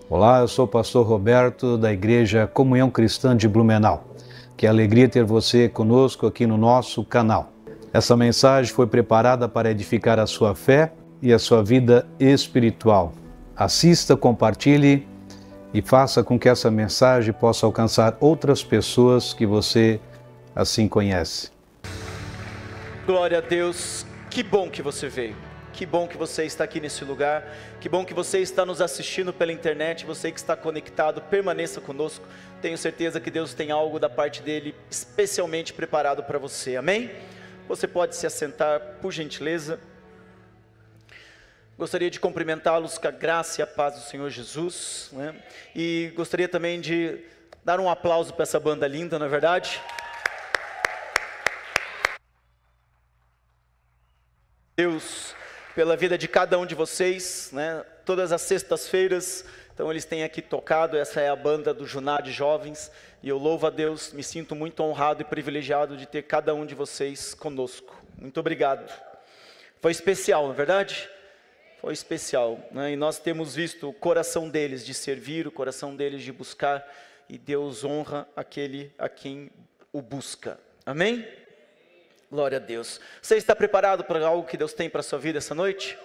Olá, eu sou o pastor Roberto da Igreja Comunhão Cristã de Blumenau. Que alegria ter você conosco aqui no nosso canal. Essa mensagem foi preparada para edificar a sua fé e a sua vida espiritual. Assista, compartilhe e faça com que essa mensagem possa alcançar outras pessoas que você assim conhece. Glória a Deus, que bom que você veio. Que bom que você está aqui nesse lugar, que bom que você está nos assistindo pela internet, você que está conectado, permaneça conosco. Tenho certeza que Deus tem algo da parte dele especialmente preparado para você, amém? Você pode se assentar, por gentileza. Gostaria de cumprimentá-los com a graça e a paz do Senhor Jesus, né? E gostaria também de dar um aplauso para essa banda linda, não é verdade? Deus, pela vida de cada um de vocês, né? Todas as sextas-feiras, então eles têm aqui tocado, essa é a banda do Juná de Jovens, e eu louvo a Deus, me sinto muito honrado e privilegiado de ter cada um de vocês conosco. Muito obrigado. Foi especial, não é verdade? Foi especial, né? E nós temos visto o coração deles de servir, o coração deles de buscar, e Deus honra aquele a quem o busca. Amém? Glória a Deus. Você está preparado para algo que Deus tem para a sua vida essa noite?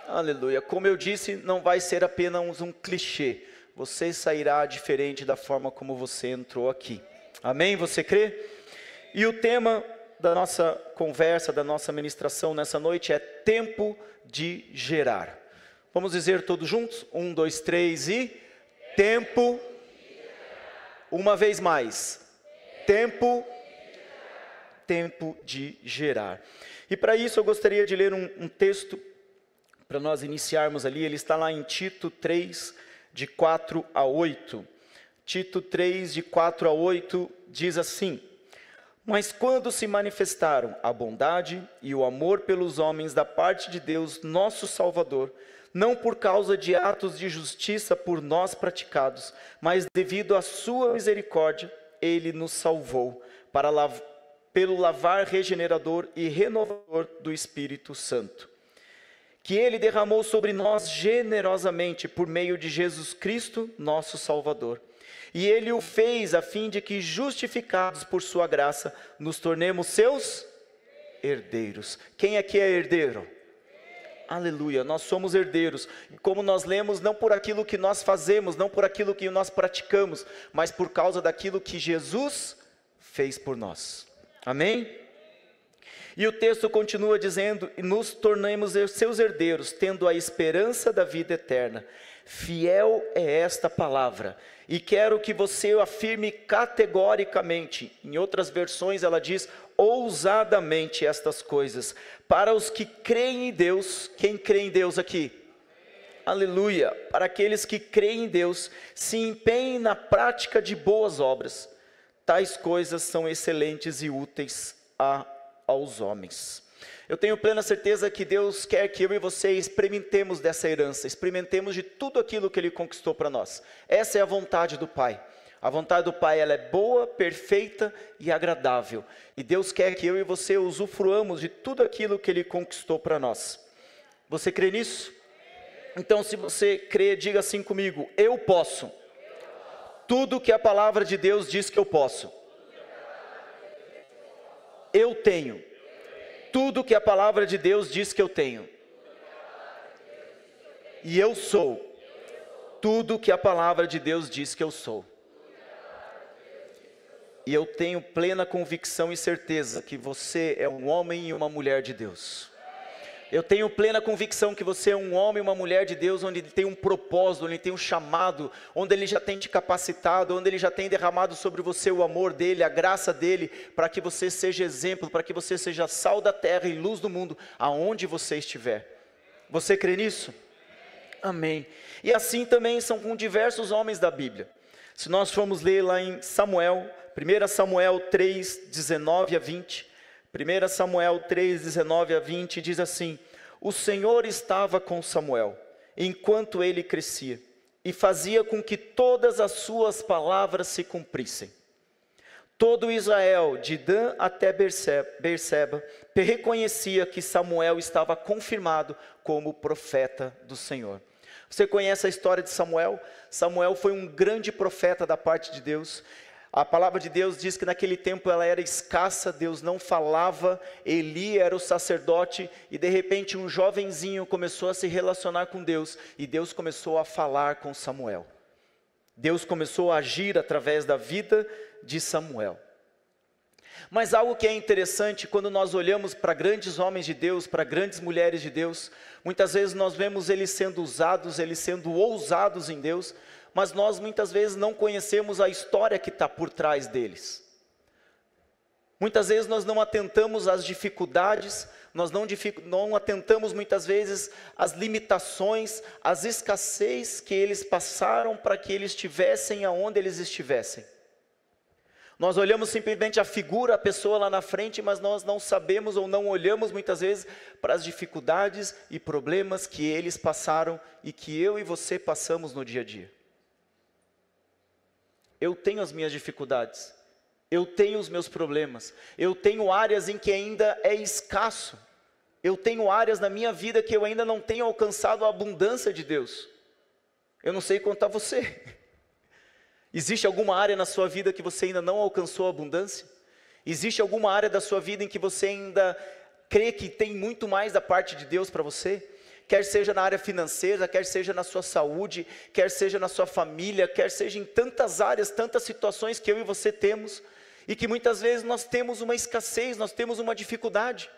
Aleluia. Como eu disse, não vai ser apenas um clichê. Você sairá diferente da forma como você entrou aqui. Amém? Você crê? E o tema da nossa conversa, da nossa ministração nessa noite é tempo de gerar. Vamos dizer todos juntos? 1, 2, 3 e... Tempo. Uma vez mais. Tempo de gerar. E para isso eu gostaria de ler um texto para nós iniciarmos ali. Ele está lá em Tito 3, de 4 a 8. Tito 3, de 4 a 8, diz assim: Mas quando se manifestaram a bondade e o amor pelos homens da parte de Deus, nosso Salvador, não por causa de atos de justiça por nós praticados, mas devido à sua misericórdia, Ele nos salvou, pelo lavar regenerador e renovador do Espírito Santo, que Ele derramou sobre nós generosamente por meio de Jesus Cristo, nosso Salvador. E Ele o fez a fim de que, justificados por sua graça, nos tornemos seus herdeiros. Quem aqui é herdeiro? Aleluia, nós somos herdeiros. E como nós lemos, não por aquilo que nós fazemos, não por aquilo que nós praticamos, mas por causa daquilo que Jesus fez por nós. Amém? E o texto continua dizendo: e nos tornemos seus herdeiros, tendo a esperança da vida eterna. Fiel é esta palavra, e quero que você afirme categoricamente. Em outras versões ela diz ousadamente estas coisas, para os que creem em Deus. Quem crê em Deus aqui? Aleluia! Para aqueles que creem em Deus, se empenhem na prática de boas obras. Tais coisas são excelentes e úteis aos homens. Eu tenho plena certeza que Deus quer que eu e você experimentemos dessa herança, experimentemos de tudo aquilo que Ele conquistou para nós. Essa é a vontade do Pai. A vontade do Pai, ela é boa, perfeita e agradável. E Deus quer que eu e você usufruamos de tudo aquilo que Ele conquistou para nós. Você crê nisso? Então, se você crê, diga assim comigo: eu posso. Tudo que a palavra de Deus diz que eu posso. Eu tenho. Tudo que a palavra de Deus diz que eu tenho. E eu sou. Tudo que a palavra de Deus diz que eu sou. E eu tenho plena convicção e certeza que você é um homem e uma mulher de Deus. Eu tenho plena convicção que você é um homem e uma mulher de Deus, onde Ele tem um propósito, onde Ele tem um chamado, onde Ele já tem te capacitado, onde Ele já tem derramado sobre você o amor dEle, a graça dEle, para que você seja exemplo, para que você seja sal da terra e luz do mundo, aonde você estiver. Você crê nisso? Amém. E assim também são com diversos homens da Bíblia. Se nós formos ler lá em Samuel, 1 Samuel 3, 19 a 20... 1 Samuel 3, 19 a 20 diz assim: O Senhor estava com Samuel, enquanto ele crescia, e fazia com que todas as suas palavras se cumprissem. Todo Israel, de Dan até Berseba, reconhecia que Samuel estava confirmado como profeta do Senhor. Você conhece a história de Samuel? Samuel foi um grande profeta da parte de Deus. A palavra de Deus diz que naquele tempo ela era escassa, Deus não falava, Eli era o sacerdote, e de repente um jovenzinho começou a se relacionar com Deus, e Deus começou a falar com Samuel. Deus começou a agir através da vida de Samuel. Mas algo que é interessante, quando nós olhamos para grandes homens de Deus, para grandes mulheres de Deus, muitas vezes nós vemos eles sendo usados, eles sendo ousados em Deus, mas nós muitas vezes não conhecemos a história que está por trás deles. Muitas vezes nós não atentamos às dificuldades, nós não atentamos muitas vezes às limitações, às escassez que eles passaram para que eles estivessem aonde eles estivessem. Nós olhamos simplesmente a figura, a pessoa lá na frente, mas nós não sabemos ou não olhamos muitas vezes para as dificuldades e problemas que eles passaram e que eu e você passamos no dia a dia. Eu tenho as minhas dificuldades, eu tenho os meus problemas, eu tenho áreas em que ainda é escasso, eu tenho áreas na minha vida que eu ainda não tenho alcançado a abundância de Deus. Eu não sei quanto a você. Existe alguma área na sua vida que você ainda não alcançou a abundância? Existe alguma área da sua vida em que você ainda crê que tem muito mais da parte de Deus para você? Quer seja na área financeira, quer seja na sua saúde, quer seja na sua família, quer seja em tantas áreas, tantas situações que eu e você temos, e que muitas vezes nós temos uma escassez, nós temos uma dificuldade.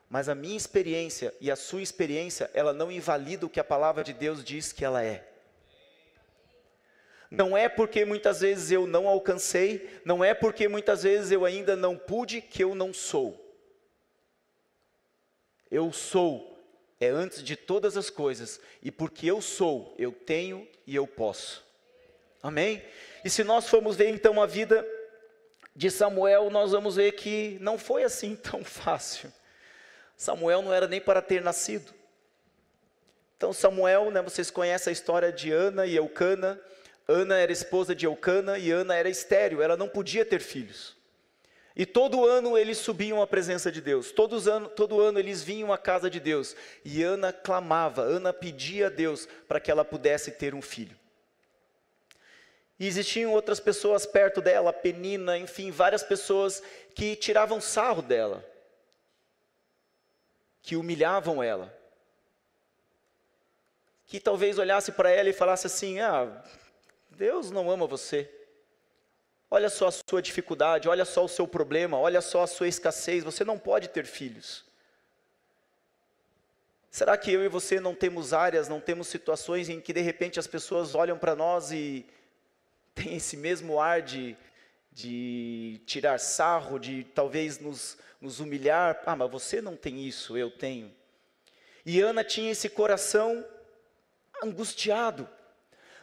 Mas a minha experiência e a sua experiência, ela não invalida o que a palavra de Deus diz que ela é. Não é porque muitas vezes eu não alcancei, não é porque muitas vezes eu ainda não pude, que eu não sou. Eu sou, é antes de todas as coisas, e porque eu sou, eu tenho e eu posso. Amém? E se nós formos ver então a vida de Samuel, nós vamos ver que não foi assim tão fácil. Samuel não era nem para ter nascido. Então Samuel, vocês conhecem a história de Ana e Eucana. Ana era esposa de Eucana e Ana era estéril, ela não podia ter filhos. E todo ano eles subiam à presença de Deus, todo ano eles vinham à casa de Deus. E Ana clamava, Ana pedia a Deus para que ela pudesse ter um filho. E existiam outras pessoas perto dela, Penina, enfim, várias pessoas que tiravam sarro dela, que humilhavam ela, que talvez olhasse para ela e falasse assim: Deus não ama você, olha só a sua dificuldade, olha só o seu problema, olha só a sua escassez, você não pode ter filhos. Será que eu e você não temos áreas, não temos situações em que de repente as pessoas olham para nós e tem esse mesmo ar de tirar sarro, de talvez nos humilhar? Mas você não tem isso, eu tenho. E Ana tinha esse coração angustiado,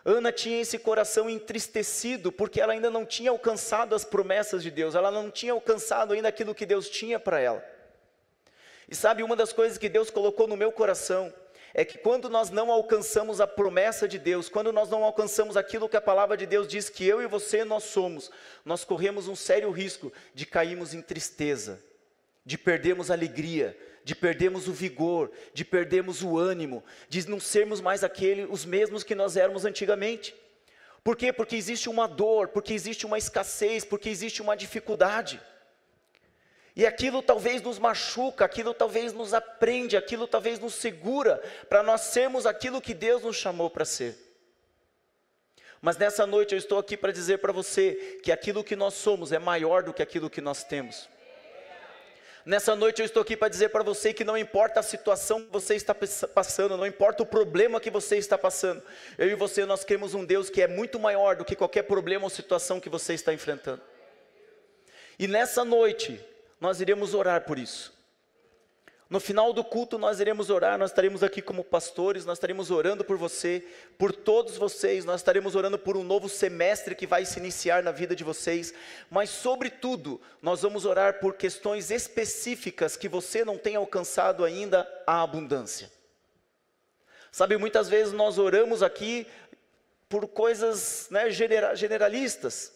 Ana tinha esse coração entristecido, porque ela ainda não tinha alcançado as promessas de Deus, ela não tinha alcançado ainda aquilo que Deus tinha para ela. E sabe, uma das coisas que Deus colocou no meu coração, é que quando nós não alcançamos a promessa de Deus, quando nós não alcançamos aquilo que a palavra de Deus diz que eu e você nós somos, nós corremos um sério risco de cairmos em tristeza, de perdermos a alegria, de perdermos o vigor, de perdermos o ânimo, de não sermos mais os mesmos que nós éramos antigamente. Por quê? Porque existe uma dor, porque existe uma escassez, porque existe uma dificuldade. E aquilo talvez nos machuca, aquilo talvez nos aprende, aquilo talvez nos segura, para nós sermos aquilo que Deus nos chamou para ser. Mas nessa noite eu estou aqui para dizer para você, que aquilo que nós somos é maior do que aquilo que nós temos. Nessa noite eu estou aqui para dizer para você que não importa a situação que você está passando, não importa o problema que você está passando, eu e você nós cremos um Deus que é muito maior do que qualquer problema ou situação que você está enfrentando. E nessa noite nós iremos orar por isso. No final do culto nós iremos orar, nós estaremos aqui como pastores, nós estaremos orando por você, por todos vocês, nós estaremos orando por um novo semestre que vai se iniciar na vida de vocês, mas sobretudo, nós vamos orar por questões específicas que você não tem alcançado ainda a abundância. Sabe, muitas vezes nós oramos aqui por coisas generalistas,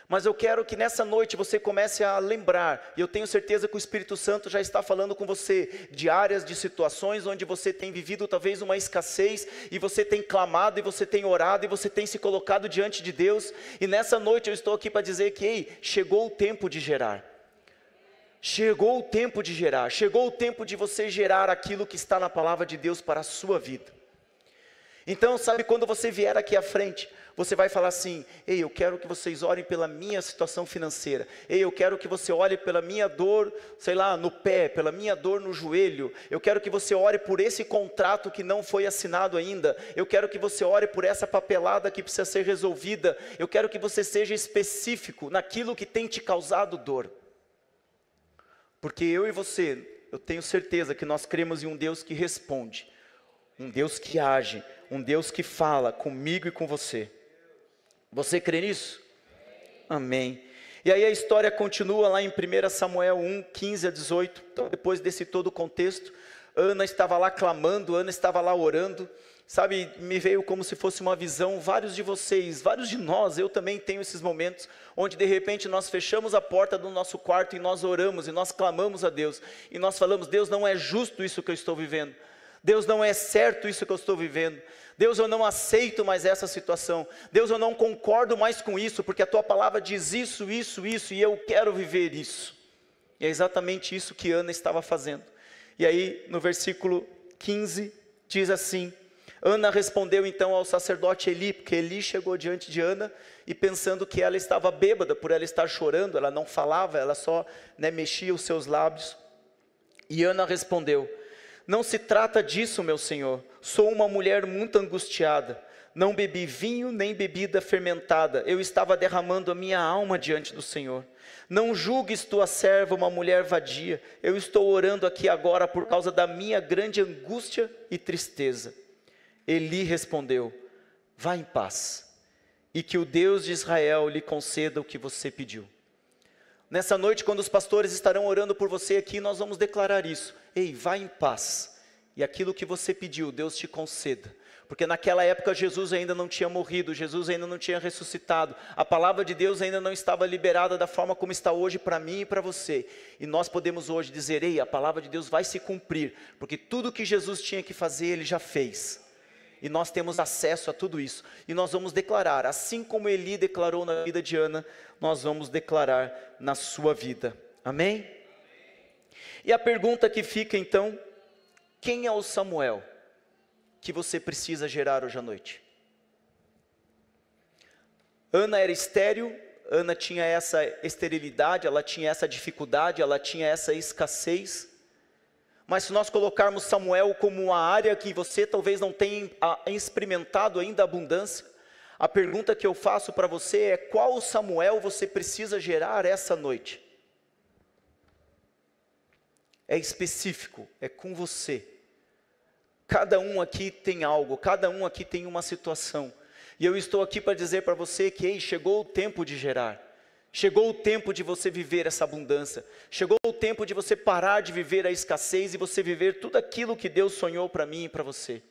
Mas eu quero que nessa noite você comece a lembrar, e eu tenho certeza que o Espírito Santo já está falando com você, de áreas, de situações onde você tem vivido talvez uma escassez, e você tem clamado, e você tem orado, e você tem se colocado diante de Deus, e nessa noite eu estou aqui para dizer que, ei, chegou o tempo de gerar. Chegou o tempo de gerar, chegou o tempo de você gerar aquilo que está na palavra de Deus para a sua vida. Então, sabe, quando você vier aqui à frente, você vai falar assim: ei, eu quero que vocês orem pela minha situação financeira. Ei, eu quero que você ore pela minha dor, sei lá, no pé, pela minha dor no joelho. Eu quero que você ore por esse contrato que não foi assinado ainda. Eu quero que você ore por essa papelada que precisa ser resolvida. Eu quero que você seja específico naquilo que tem te causado dor. Porque eu e você, eu tenho certeza que nós cremos em um Deus que responde, um Deus que age, um Deus que fala comigo e com você. Você crê nisso? Amém. E aí a história continua lá em 1 Samuel 1, 15 a 18. Então, depois desse todo o contexto, Ana estava lá clamando, Ana estava lá orando. Sabe, me veio como se fosse uma visão, vários de vocês, vários de nós, eu também tenho esses momentos, onde de repente nós fechamos a porta do nosso quarto e nós oramos, e nós clamamos a Deus, e nós falamos: Deus, não é justo isso que eu estou vivendo. Deus, não é certo isso que eu estou vivendo. Deus, eu não aceito mais essa situação. Deus, eu não concordo mais com isso, porque a tua palavra diz isso, isso, isso, e eu quero viver isso. E é exatamente isso que Ana estava fazendo. E aí, no versículo 15, diz assim: Ana respondeu então ao sacerdote Eli, porque Eli chegou diante de Ana, e pensando que ela estava bêbada, por ela estar chorando, ela não falava, ela só mexia os seus lábios. E Ana respondeu: não se trata disso, meu senhor, sou uma mulher muito angustiada, não bebi vinho nem bebida fermentada, eu estava derramando a minha alma diante do Senhor. Não julgues tua serva uma mulher vadia, eu estou orando aqui agora por causa da minha grande angústia e tristeza. Eli respondeu: vá em paz, e que o Deus de Israel lhe conceda o que você pediu. Nessa noite, quando os pastores estarão orando por você aqui, nós vamos declarar isso: ei, vá em paz, e aquilo que você pediu, Deus te conceda. Porque naquela época Jesus ainda não tinha morrido, Jesus ainda não tinha ressuscitado, a palavra de Deus ainda não estava liberada da forma como está hoje para mim e para você. E nós podemos hoje dizer: ei, a palavra de Deus vai se cumprir, porque tudo que Jesus tinha que fazer, Ele já fez. E nós temos acesso a tudo isso, e nós vamos declarar, assim como Eli declarou na vida de Ana, nós vamos declarar na sua vida, amém? E a pergunta que fica então: quem é o Samuel que você precisa gerar hoje à noite? Ana era estéril, Ana tinha essa esterilidade, ela tinha essa dificuldade, ela tinha essa escassez. Mas se nós colocarmos Samuel como uma área que você talvez não tenha experimentado ainda a abundância, a pergunta que eu faço para você é: qual Samuel você precisa gerar essa noite? É específico, é com você. Cada um aqui tem algo, cada um aqui tem uma situação. E eu estou aqui para dizer para você que, ei, chegou o tempo de gerar. Chegou o tempo de você viver essa abundância. Chegou o tempo de você parar de viver a escassez e você viver tudo aquilo que Deus sonhou para mim e para você.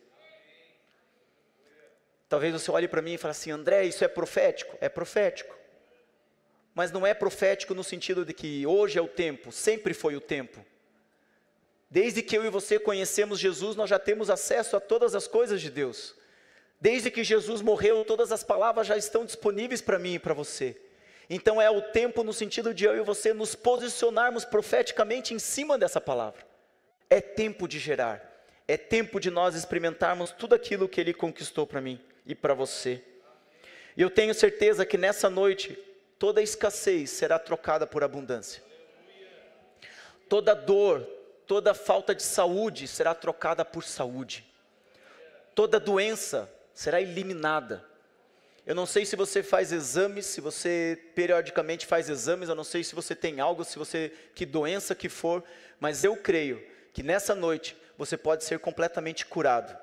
Talvez você olhe para mim e fale assim: André, isso é profético? É profético. Mas não é profético no sentido de que hoje é o tempo, sempre foi o tempo. Desde que eu e você conhecemos Jesus, nós já temos acesso a todas as coisas de Deus. Desde que Jesus morreu, todas as palavras já estão disponíveis para mim e para você. Então é o tempo no sentido de eu e você nos posicionarmos profeticamente em cima dessa palavra. É tempo de gerar, é tempo de nós experimentarmos tudo aquilo que Ele conquistou para mim e para você. E eu tenho certeza que nessa noite, toda escassez será trocada por abundância. Toda dor, toda falta de saúde será trocada por saúde. Toda doença será eliminada. Eu não sei se você faz exames, se você periodicamente faz exames, eu não sei se você tem algo, que doença que for, mas eu creio que nessa noite você pode ser completamente curado.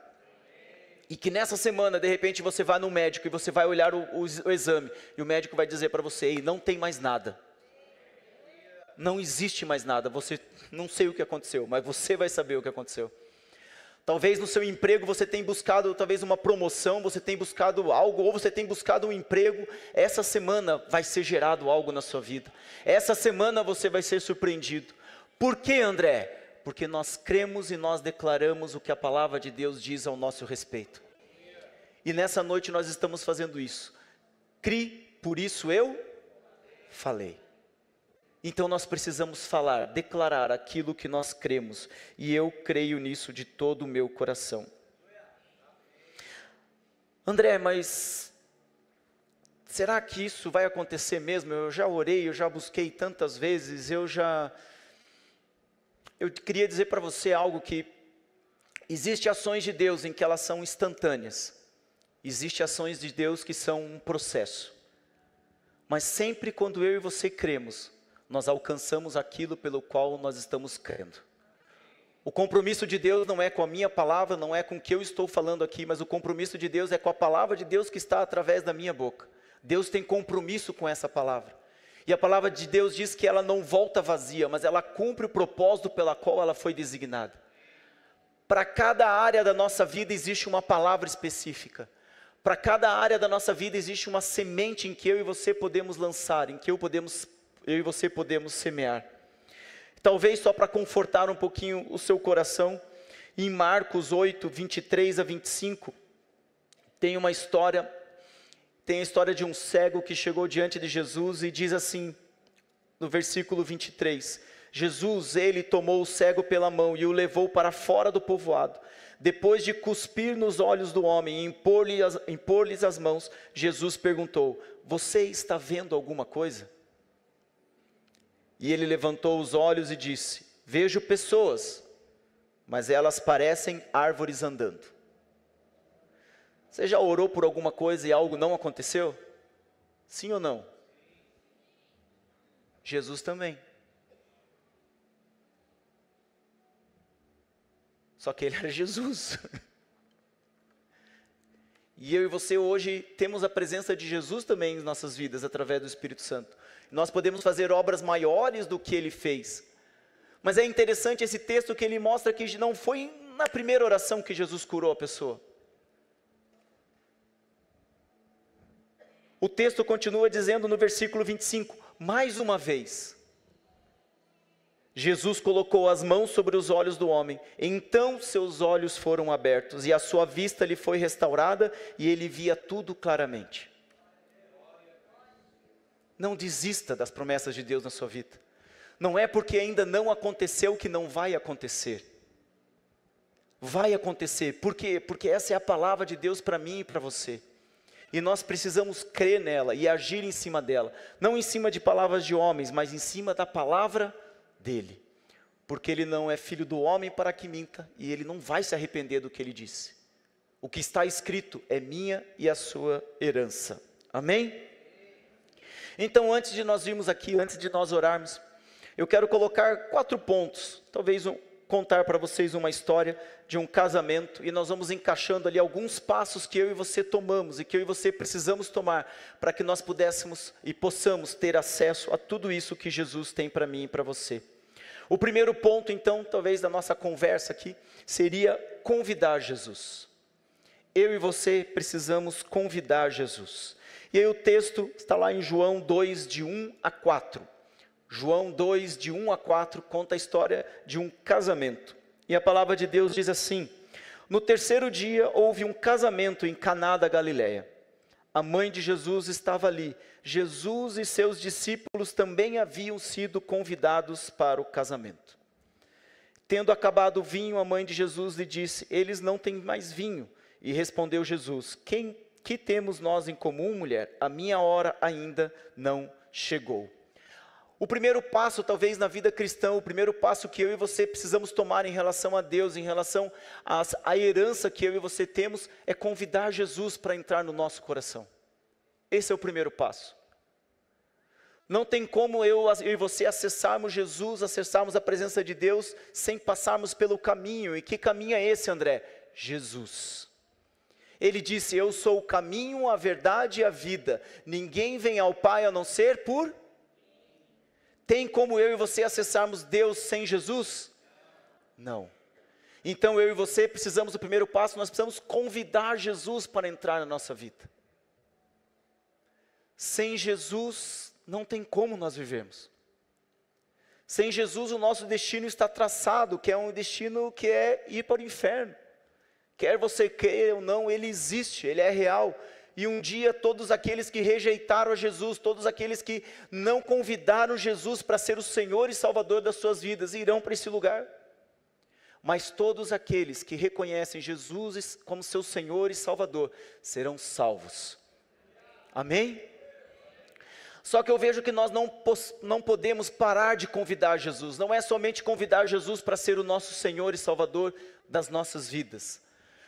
E que nessa semana, de repente, você vai no médico e você vai olhar o exame, e o médico vai dizer para você: ei, não tem mais nada. Não existe mais nada, você não sei o que aconteceu, mas você vai saber o que aconteceu. Talvez no seu emprego você tenha buscado talvez uma promoção, você tenha buscado algo, ou você tenha buscado um emprego. Essa semana vai ser gerado algo na sua vida. Essa semana você vai ser surpreendido. Por quê, André? Porque nós cremos e nós declaramos o que a palavra de Deus diz ao nosso respeito. E nessa noite nós estamos fazendo isso. Crie, por isso eu falei. Então nós precisamos falar, declarar aquilo que nós cremos. E eu creio nisso de todo o meu coração. André, mas será que isso vai acontecer mesmo? Eu já orei, eu já busquei tantas vezes, eu queria dizer para você algo que existem ações de Deus em que elas são instantâneas. Existem ações de Deus que são um processo. Mas sempre quando eu e você cremos, nós alcançamos aquilo pelo qual nós estamos crendo. O compromisso de Deus não é com a minha palavra, não é com o que eu estou falando aqui, mas o compromisso de Deus é com a palavra de Deus que está através da minha boca. Deus tem compromisso com essa palavra. E a palavra de Deus diz que ela não volta vazia, mas ela cumpre o propósito pela qual ela foi designada. Para cada área da nossa vida existe uma palavra específica. Para cada área da nossa vida existe uma semente em que eu e você podemos lançar, em que eu e você podemos semear. Talvez só para confortar um pouquinho o seu coração, em Marcos 8, 23 a 25, tem a história de um cego que chegou diante de Jesus e diz assim, no versículo 23, Jesus, ele tomou o cego pela mão e o levou para fora do povoado. Depois de cuspir nos olhos do homem e impor-lhes as mãos, Jesus perguntou, você está vendo alguma coisa? E ele levantou os olhos e disse, vejo pessoas, mas elas parecem árvores andando. Você já orou por alguma coisa e algo não aconteceu? Sim ou não? Jesus também. Só que ele era Jesus. E eu e você hoje temos a presença de Jesus também em nossas vidas, através do Espírito Santo. Nós podemos fazer obras maiores do que ele fez. Mas é interessante esse texto que ele mostra que não foi na primeira oração que Jesus curou a pessoa. O texto continua dizendo no versículo 25, mais uma vez, Jesus colocou as mãos sobre os olhos do homem, então seus olhos foram abertos, e a sua vista lhe foi restaurada, e ele via tudo claramente. Não desista das promessas de Deus na sua vida. Não é porque ainda não aconteceu que não vai acontecer. Vai acontecer. Por quê? Porque essa é a palavra de Deus para mim e para você. E nós precisamos crer nela e agir em cima dela. Não em cima de palavras de homens, mas em cima da palavra dele. Porque ele não é filho do homem para que minta, e ele não vai se arrepender do que ele disse. O que está escrito é minha e a sua herança. Amém? Então, antes de nós irmos aqui, antes de nós orarmos, eu quero colocar 4 pontos, talvez contar para vocês uma história de um casamento, e nós vamos encaixando ali alguns passos que eu e você tomamos, e que eu e você precisamos tomar, para que nós pudéssemos e possamos ter acesso a tudo isso que Jesus tem para mim e para você. O primeiro ponto, então, talvez da nossa conversa aqui, seria convidar Jesus. Eu e você precisamos convidar Jesus. E aí o texto está lá em João 2, de 1 a 4. João 2, de 1 a 4, conta a história de um casamento. E a palavra de Deus diz assim, no terceiro dia houve um casamento em Caná da Galileia. A mãe de Jesus estava ali. Jesus e seus discípulos também haviam sido convidados para o casamento. Tendo acabado o vinho, a mãe de Jesus lhe disse, eles não têm mais vinho. E respondeu Jesus, que temos nós em comum, mulher? A minha hora ainda não chegou. O primeiro passo, talvez, na vida cristã, o primeiro passo que eu e você precisamos tomar em relação a Deus, em relação à herança que eu e você temos, é convidar Jesus para entrar no nosso coração. Esse é o primeiro passo. Não tem como eu e você acessarmos Jesus, acessarmos a presença de Deus, sem passarmos pelo caminho. E que caminho é esse, André? Jesus. Ele disse, eu sou o caminho, a verdade e a vida. Ninguém vem ao Pai a não ser por... Tem como eu e você acessarmos Deus sem Jesus? Não. Então eu e você precisamos do primeiro passo, nós precisamos convidar Jesus para entrar na nossa vida. Sem Jesus não tem como nós vivermos. Sem Jesus o nosso destino está traçado, que é um destino que é ir para o inferno. Quer você queira ou não, ele existe, ele é real. E um dia todos aqueles que rejeitaram a Jesus, todos aqueles que não convidaram Jesus para ser o Senhor e Salvador das suas vidas, irão para esse lugar. Mas todos aqueles que reconhecem Jesus como seu Senhor e Salvador, serão salvos. Amém? Só que eu vejo que nós não podemos parar de convidar Jesus. Não é somente convidar Jesus para ser o nosso Senhor e Salvador das nossas vidas.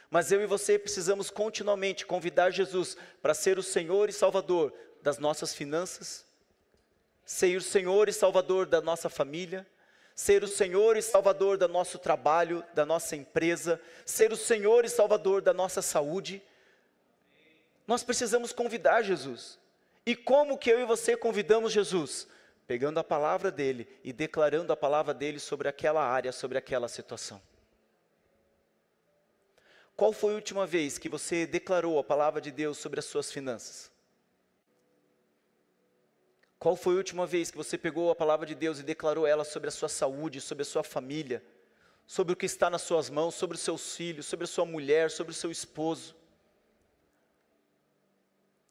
Mas eu e você precisamos continuamente convidar Jesus para ser o Senhor e Salvador das nossas finanças, ser o Senhor e Salvador da nossa família, ser o Senhor e Salvador do nosso trabalho, da nossa empresa, ser o Senhor e Salvador da nossa saúde. Nós precisamos convidar Jesus. E como que eu e você convidamos Jesus? Pegando a palavra dele e declarando a palavra dele sobre aquela área, sobre aquela situação. Qual foi a última vez que você declarou a palavra de Deus sobre as suas finanças? Qual foi a última vez que você pegou a palavra de Deus e declarou ela sobre a sua saúde, sobre a sua família, sobre o que está nas suas mãos, sobre os seus filhos, sobre a sua mulher, sobre o seu esposo?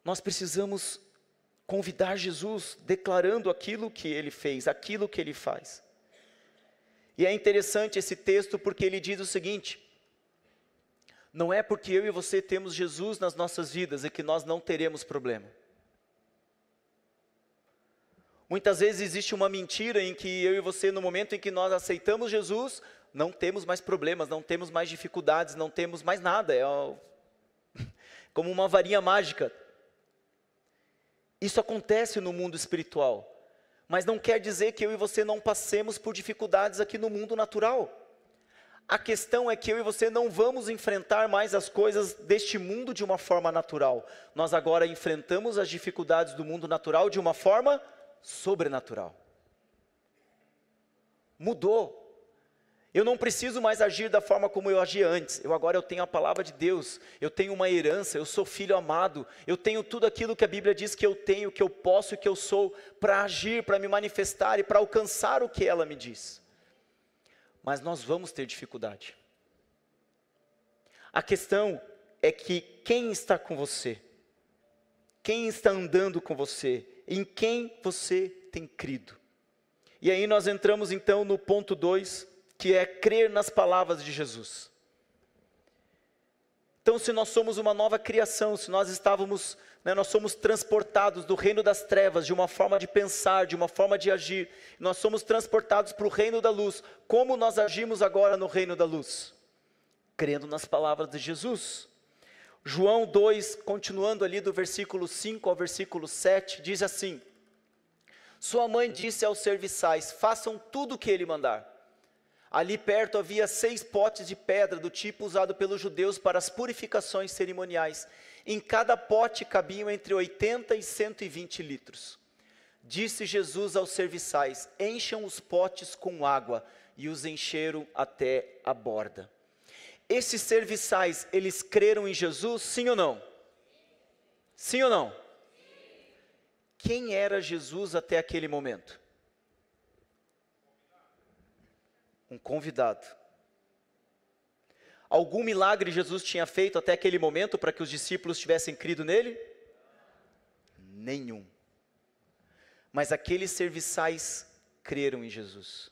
Nós precisamos convidar Jesus, declarando aquilo que ele fez, aquilo que ele faz. E é interessante esse texto porque ele diz o seguinte: não é porque eu e você temos Jesus nas nossas vidas é que nós não teremos problema. Muitas vezes existe uma mentira em que eu e você, no momento em que nós aceitamos Jesus, não temos mais problemas, não temos mais dificuldades, não temos mais nada, é como uma varinha mágica. Isso acontece no mundo espiritual, mas não quer dizer que eu e você não passemos por dificuldades aqui no mundo natural. A questão é que eu e você não vamos enfrentar mais as coisas deste mundo de uma forma natural. Nós agora enfrentamos as dificuldades do mundo natural de uma forma sobrenatural. Mudou. Eu não preciso mais agir da forma como eu agia antes. Agora eu tenho a palavra de Deus, eu tenho uma herança, eu sou filho amado, eu tenho tudo aquilo que a Bíblia diz que eu tenho, que eu posso e que eu sou, para agir, para me manifestar e para alcançar o que ela me diz. Mas nós vamos ter dificuldade. A questão é que quem está com você, quem está andando com você, em quem você tem crido. E aí nós entramos então no ponto 2, que é crer nas palavras de Jesus. Então, se nós somos uma nova criação, se nós estávamos, nós somos transportados do reino das trevas, de uma forma de pensar, de uma forma de agir, nós somos transportados para o reino da luz. Como nós agimos agora no reino da luz? Crendo nas palavras de Jesus. João 2, continuando ali do versículo 5 ao versículo 7, diz assim: sua mãe disse aos serviçais: façam tudo o que ele mandar. Ali perto havia 6 potes de pedra do tipo usado pelos judeus para as purificações cerimoniais. Em cada pote cabiam entre 80 e 120 litros. Disse Jesus aos serviçais: encham os potes com água, e os encheram até a borda. Esses serviçais, eles creram em Jesus, sim ou não? Sim ou não? Quem era Jesus até aquele momento? Um convidado. Algum milagre Jesus tinha feito até aquele momento para que os discípulos tivessem crido nele? Nenhum. Mas aqueles serviçais creram em Jesus.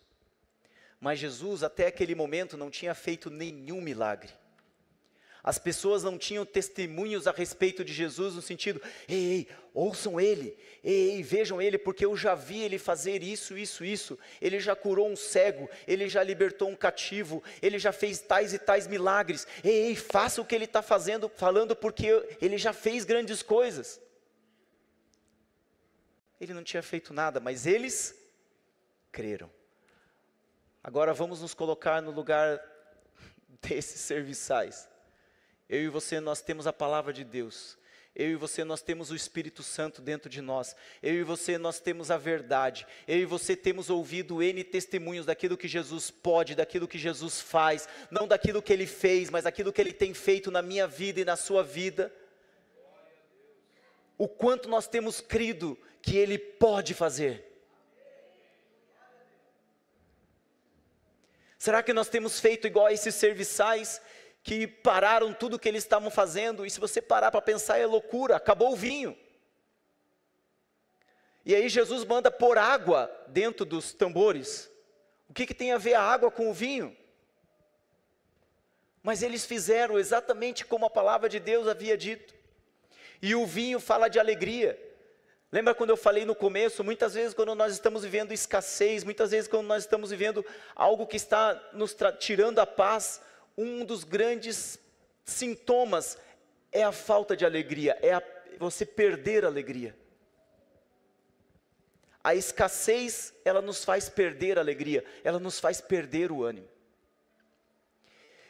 Mas Jesus até aquele momento não tinha feito nenhum milagre. As pessoas não tinham testemunhos a respeito de Jesus no sentido: ei, ouçam ele, ei, vejam ele, porque eu já vi ele fazer isso, isso, isso. Ele já curou um cego, ele já libertou um cativo, ele já fez tais e tais milagres. Ei, faça o que ele está falando, porque ele já fez grandes coisas. Ele não tinha feito nada, mas eles creram. Agora vamos nos colocar no lugar desses serviçais. Eu e você, nós temos a palavra de Deus. Eu e você, nós temos o Espírito Santo dentro de nós. Eu e você, nós temos a verdade. Eu e você temos ouvido N testemunhos daquilo que Jesus pode, daquilo que Jesus faz. Não daquilo que Ele fez, mas daquilo que Ele tem feito na minha vida e na sua vida. O quanto nós temos crido que Ele pode fazer. Será que nós temos feito igual a esses serviçais que pararam tudo o que eles estavam fazendo? E se você parar para pensar, é loucura, acabou o vinho. E aí Jesus manda pôr água dentro dos tambores. O que tem a ver a água com o vinho? Mas eles fizeram exatamente como a palavra de Deus havia dito. E o vinho fala de alegria. Lembra quando eu falei no começo, muitas vezes quando nós estamos vivendo escassez, muitas vezes quando nós estamos vivendo algo que está nos tirando a paz, um dos grandes sintomas é a falta de alegria, você perder a alegria. A escassez, ela nos faz perder a alegria, ela nos faz perder o ânimo.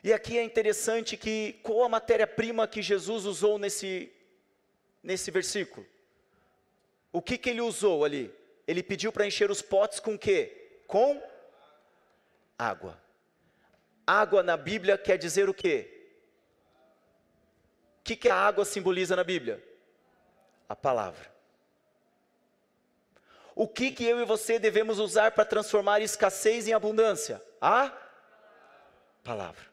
E aqui é interessante que, qual a matéria-prima que Jesus usou nesse versículo? O que ele usou ali? Ele pediu para encher os potes com o quê? Com água. Água na Bíblia quer dizer o quê? O que a água simboliza na Bíblia? A palavra. O que eu e você devemos usar para transformar escassez em abundância? A palavra.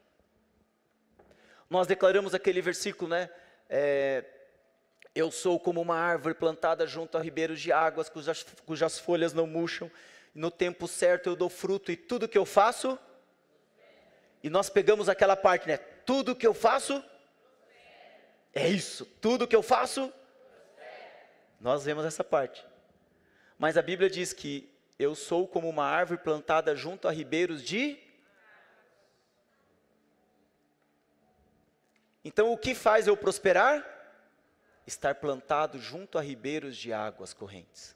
Nós declaramos aquele versículo, né? Eu sou como uma árvore plantada junto a ribeiros de águas, cujas folhas não murcham. No tempo certo eu dou fruto, e tudo que eu faço... E nós pegamos aquela parte, né? Tudo que eu faço... É isso, tudo que eu faço... Nós vemos essa parte. Mas a Bíblia diz que eu sou como uma árvore plantada junto a ribeiros de... Então o que faz eu prosperar? Estar plantado junto a ribeiros de águas correntes.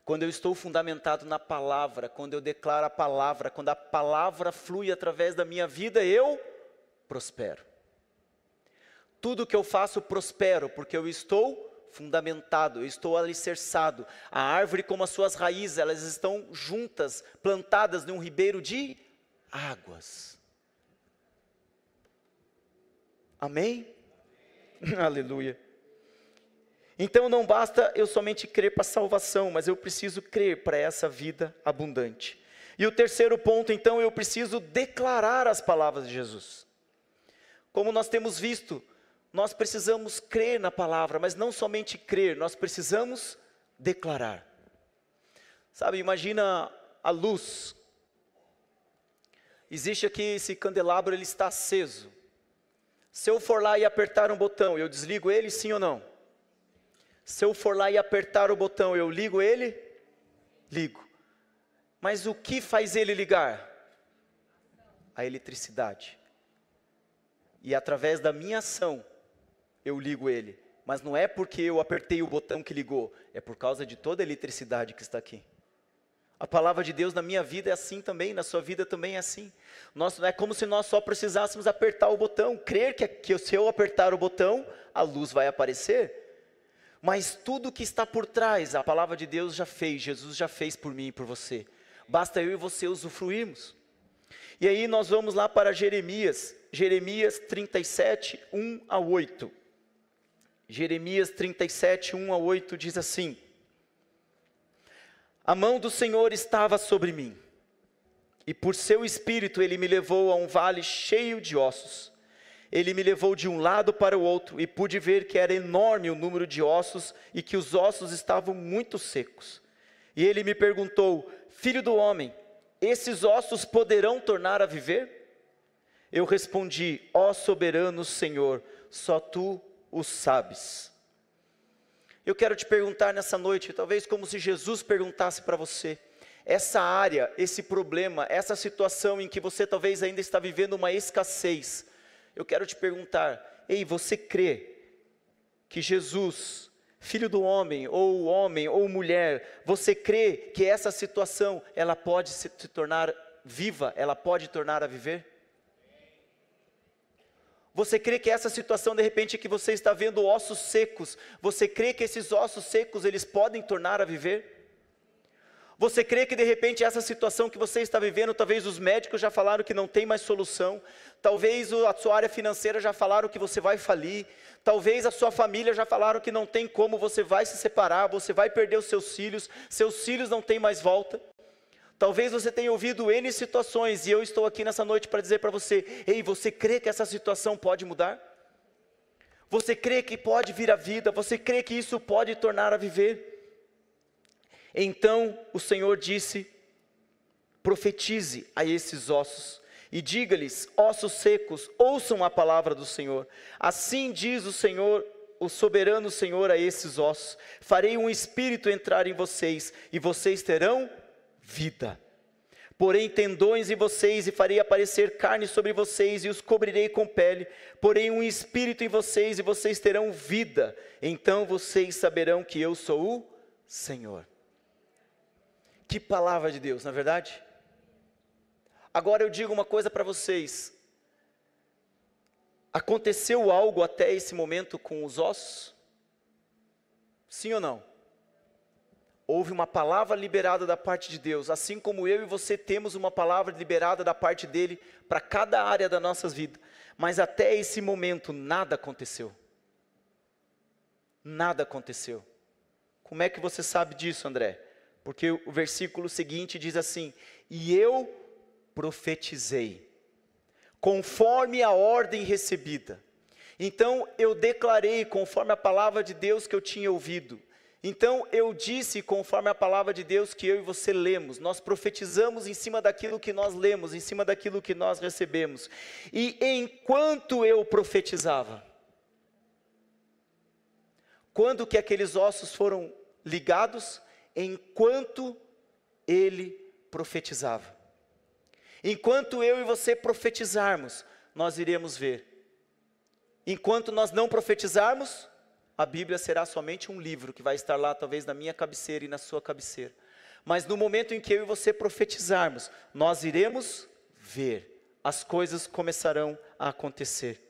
Quando eu estou fundamentado na palavra, quando eu declaro a palavra, quando a palavra flui através da minha vida, eu prospero. Tudo que eu faço prospero, porque eu estou fundamentado, eu estou alicerçado. A árvore, como as suas raízes, elas estão juntas, plantadas num ribeiro de águas. Amém? Aleluia. Então não basta eu somente crer para a salvação, mas eu preciso crer para essa vida abundante. E o terceiro ponto, então, eu preciso declarar as palavras de Jesus. Como nós temos visto, nós precisamos crer na palavra, mas não somente crer, nós precisamos declarar. Sabe, imagina a luz. Existe aqui esse candelabro, ele está aceso. Se eu for lá e apertar um botão, eu desligo ele, sim ou não? Se eu for lá e apertar o botão, eu ligo ele? Ligo. Mas o que faz ele ligar? A eletricidade. E através da minha ação, eu ligo ele. Mas não é porque eu apertei o botão que ligou, é por causa de toda a eletricidade que está aqui. A palavra de Deus na minha vida é assim também, na sua vida também é assim. É como se nós só precisássemos apertar o botão, crer que se eu apertar o botão, a luz vai aparecer. Mas tudo que está por trás, a palavra de Deus já fez, Jesus já fez por mim e por você. Basta eu e você usufruirmos. E aí nós vamos lá para Jeremias 37, 1 a 8. Jeremias 37, 1 a 8 diz assim: a mão do Senhor estava sobre mim, e por seu espírito ele me levou a um vale cheio de ossos. Ele me levou de um lado para o outro, e pude ver que era enorme o número de ossos, e que os ossos estavam muito secos. E ele me perguntou: filho do homem, esses ossos poderão tornar a viver? Eu respondi: ó soberano Senhor, só tu o sabes. Eu quero te perguntar nessa noite, talvez como se Jesus perguntasse para você, essa área, esse problema, essa situação em que você talvez ainda está vivendo uma escassez, eu quero te perguntar, ei, você crê que Jesus, filho do homem ou mulher, você crê que essa situação, ela pode se tornar viva, ela pode tornar a viver? Você crê que essa situação, de repente, que você está vendo ossos secos, você crê que esses ossos secos, eles podem tornar a viver? Você crê que de repente essa situação que você está vivendo, talvez os médicos já falaram que não tem mais solução, talvez a sua área financeira já falaram que você vai falir, talvez a sua família já falaram que não tem como, você vai se separar, você vai perder os seus filhos não têm mais volta. Talvez você tenha ouvido N situações, e eu estou aqui nessa noite para dizer para você: ei, você crê que essa situação pode mudar? Você crê que pode vir a vida? Você crê que isso pode tornar a viver? Então o Senhor disse: profetize a esses ossos, e diga-lhes: ossos secos, ouçam a palavra do Senhor. Assim diz o Senhor, o soberano Senhor, a esses ossos: farei um espírito entrar em vocês, e vocês terão vida. Porém tendões em vocês, e farei aparecer carne sobre vocês, e os cobrirei com pele. Porém um espírito em vocês, e vocês terão vida. Então vocês saberão que eu sou o Senhor. Que palavra de Deus, não é verdade? Agora eu digo uma coisa para vocês. Aconteceu algo até esse momento com os ossos? Sim ou não? Houve uma palavra liberada da parte de Deus, assim como eu e você temos uma palavra liberada da parte dele para cada área da nossa vida. Mas até esse momento nada aconteceu. Nada aconteceu. Como é que você sabe disso, André? Porque o versículo seguinte diz assim: e eu profetizei, conforme a ordem recebida. Então eu declarei conforme a palavra de Deus que eu tinha ouvido. Então eu disse conforme a palavra de Deus que eu e você lemos. Nós profetizamos em cima daquilo que nós lemos, em cima daquilo que nós recebemos. E enquanto eu profetizava, quando que aqueles ossos foram ligados? Enquanto ele profetizava. Enquanto eu e você profetizarmos, nós iremos ver. Enquanto nós não profetizarmos, a Bíblia será somente um livro que vai estar lá, talvez na minha cabeceira e na sua cabeceira. Mas no momento em que eu e você profetizarmos, nós iremos ver. As coisas começarão a acontecer.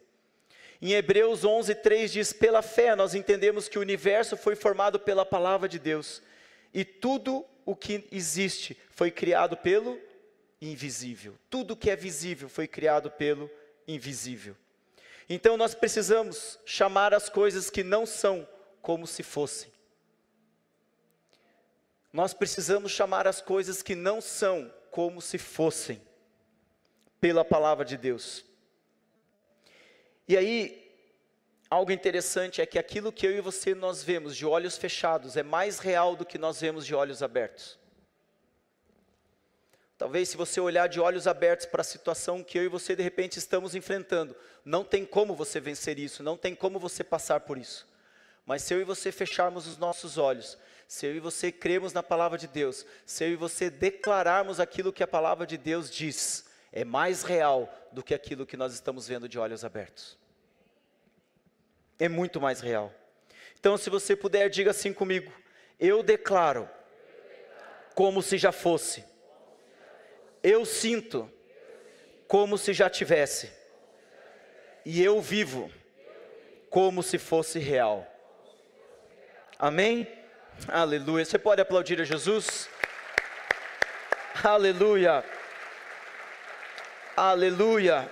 Em Hebreus 11:3 diz: pela fé nós entendemos que o universo foi formado pela palavra de Deus. E tudo o que existe foi criado pelo invisível. Tudo que é visível foi criado pelo invisível. Então nós precisamos chamar as coisas que não são como se fossem. Nós precisamos chamar as coisas que não são como se fossem, pela palavra de Deus. E aí, algo interessante é que aquilo que eu e você nós vemos de olhos fechados é mais real do que nós vemos de olhos abertos. Talvez se você olhar de olhos abertos para a situação que eu e você de repente estamos enfrentando, não tem como você vencer isso, não tem como você passar por isso. Mas se eu e você fecharmos os nossos olhos, se eu e você cremos na palavra de Deus, se eu e você declararmos aquilo que a palavra de Deus diz, é mais real do que aquilo que nós estamos vendo de olhos abertos. É muito mais real. Então se você puder, diga assim comigo: eu declaro como se já fosse. Eu sinto como se já tivesse. E eu vivo como se fosse real. Amém? Aleluia. Você pode aplaudir a Jesus? Aleluia. Aleluia.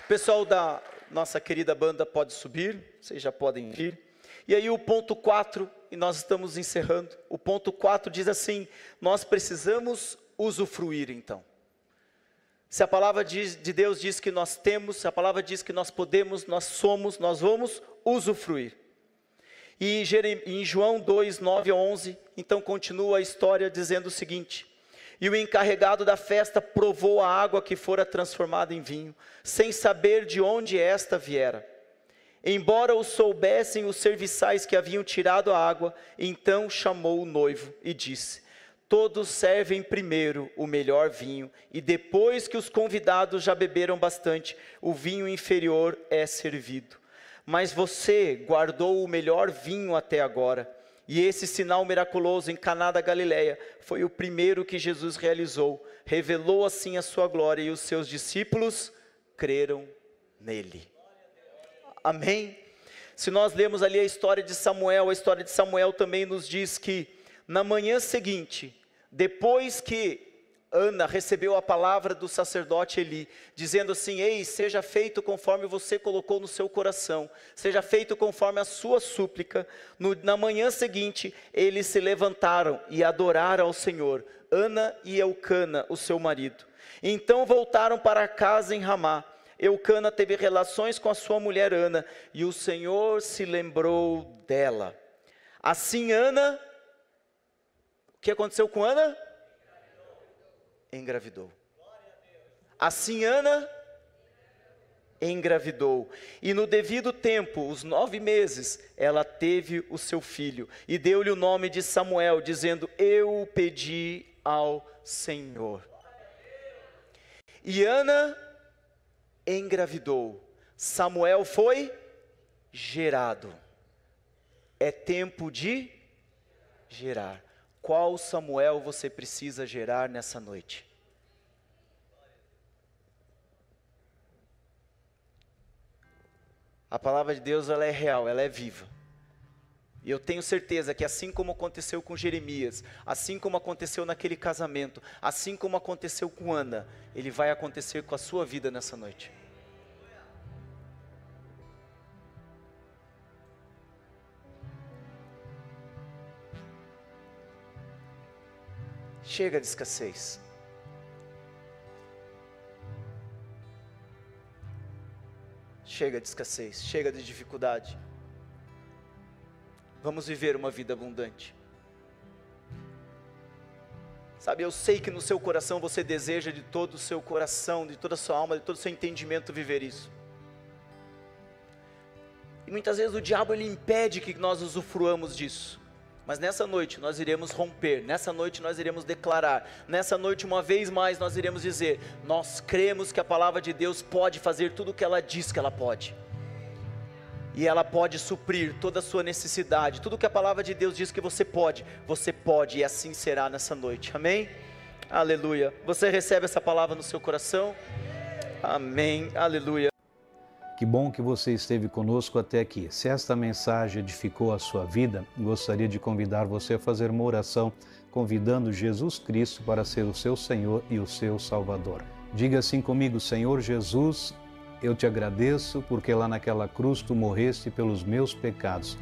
O pessoal da nossa querida banda pode subir, vocês já podem vir. E aí o ponto 4, e nós estamos encerrando. O ponto 4 diz assim: nós precisamos usufruir então. Se a palavra de Deus diz que nós temos, se a palavra diz que nós podemos, nós somos, nós vamos usufruir. E em João 2, 9 a 11, então continua a história dizendo o seguinte: e o encarregado da festa provou a água que fora transformada em vinho, sem saber de onde esta viera. Embora o soubessem os serviçais que haviam tirado a água, então chamou o noivo e disse: todos servem primeiro o melhor vinho, e depois que os convidados já beberam bastante, o vinho inferior é servido. Mas você guardou o melhor vinho até agora. E esse sinal miraculoso em Caná da Galileia foi o primeiro que Jesus realizou. Revelou assim a sua glória, e os seus discípulos creram nele. Amém? Se nós lemos ali a história de Samuel também nos diz que na manhã seguinte, depois que Ana recebeu a palavra do sacerdote Eli, dizendo assim: ei, seja feito conforme você colocou no seu coração, seja feito conforme a sua súplica. Na manhã seguinte, eles se levantaram e adoraram ao Senhor, Ana e Eucana, o seu marido. Então voltaram para casa em Ramá. Eucana teve relações com a sua mulher Ana, e o Senhor se lembrou dela. Assim Ana, o que aconteceu com Ana? Engravidou. Assim Ana engravidou, e no devido tempo, os 9 meses, ela teve o seu filho, e deu-lhe o nome de Samuel, dizendo: eu o pedi ao Senhor. E Ana engravidou, Samuel foi gerado. É tempo de gerar. Qual Samuel você precisa gerar nessa noite? A palavra de Deus, ela é real, ela é viva. E eu tenho certeza que assim como aconteceu com Jeremias, assim como aconteceu naquele casamento, assim como aconteceu com Ana, ele vai acontecer com a sua vida nessa noite. Chega de escassez. Chega de escassez, chega de dificuldade. Vamos viver uma vida abundante. Sabe, eu sei que no seu coração você deseja de todo o seu coração, de toda a sua alma, de todo o seu entendimento viver isso. E muitas vezes o diabo ele impede que nós usufruamos disso. Mas nessa noite nós iremos romper, nessa noite nós iremos declarar, nessa noite uma vez mais nós iremos dizer: nós cremos que a palavra de Deus pode fazer tudo o que ela diz que ela pode. E ela pode suprir toda a sua necessidade, tudo que a palavra de Deus diz que você pode, e assim será nessa noite, amém? Aleluia. Você recebe essa palavra no seu coração? Amém, aleluia. Que bom que você esteve conosco até aqui. Se esta mensagem edificou a sua vida, gostaria de convidar você a fazer uma oração, convidando Jesus Cristo para ser o seu Senhor e o seu Salvador. Diga assim comigo: Senhor Jesus, eu te agradeço porque lá naquela cruz tu morreste pelos meus pecados.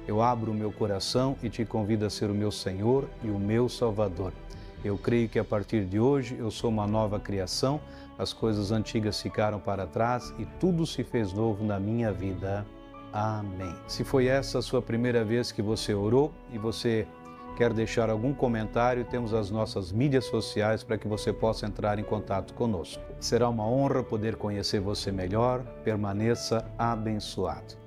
Eu abro o meu coração e te convido a ser o meu Senhor e o meu Salvador. Eu creio que a partir de hoje eu sou uma nova criação, as coisas antigas ficaram para trás e tudo se fez novo na minha vida. Amém. Se foi essa a sua primeira vez que você orou e você quer deixar algum comentário, temos as nossas mídias sociais para que você possa entrar em contato conosco. Será uma honra poder conhecer você melhor. Permaneça abençoado.